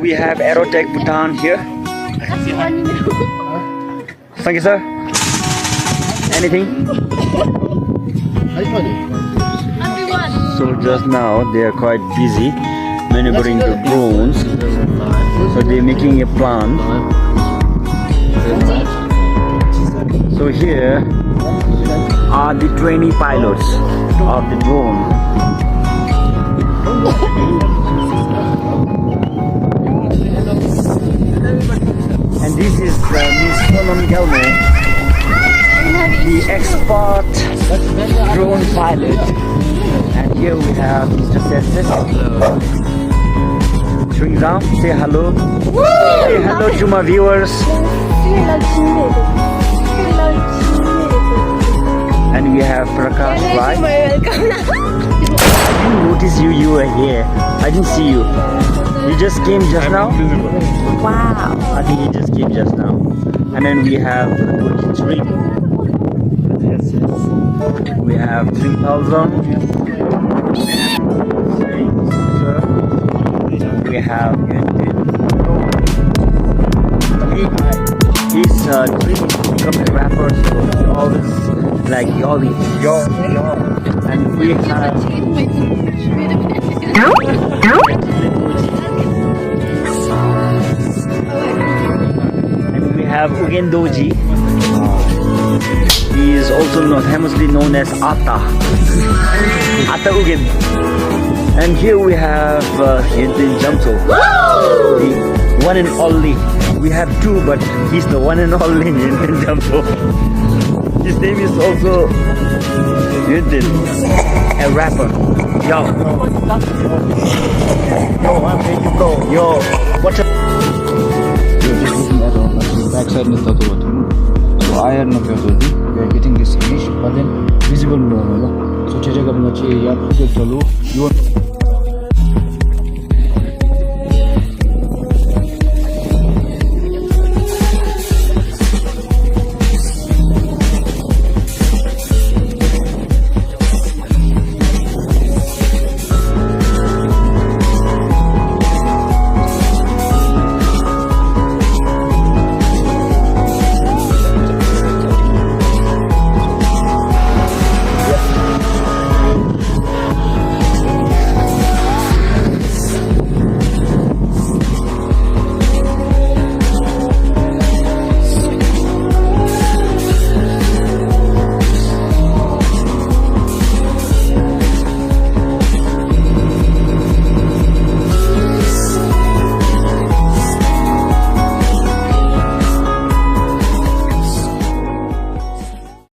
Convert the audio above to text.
we have Aerotech Bhutan here. Thank you, sir. Anything? So just now they are quite busy maneuvering the drones. So they're making a plan. So here are the trainee pilots of the drone. And this is Ms. Sonam Gelme, the expert drone pilot. And here we have Mr. Sesses. Shringzam, say hello. Say hello to my viewers. And we have Prakash, right? I didn't notice you were here. I didn't see you. You just came just now? Wow. I think you just came just now. And then we have Dream. We have 3000. We have he's Dream is becoming a rapper, so he always like yelling, yo. And we have Ugendoji. He is also famously known as Ata Ugen. And here we have Hyunjin Jamso, the one and only. We have two, but he's the one and only Hyunjin Jamso. His name is also Hyunjin, a rapper. Yo, I'm ready to go. Yo, what's up? Backside is the other. So I am not ready. We are getting this image, but then visible no. So check up the you want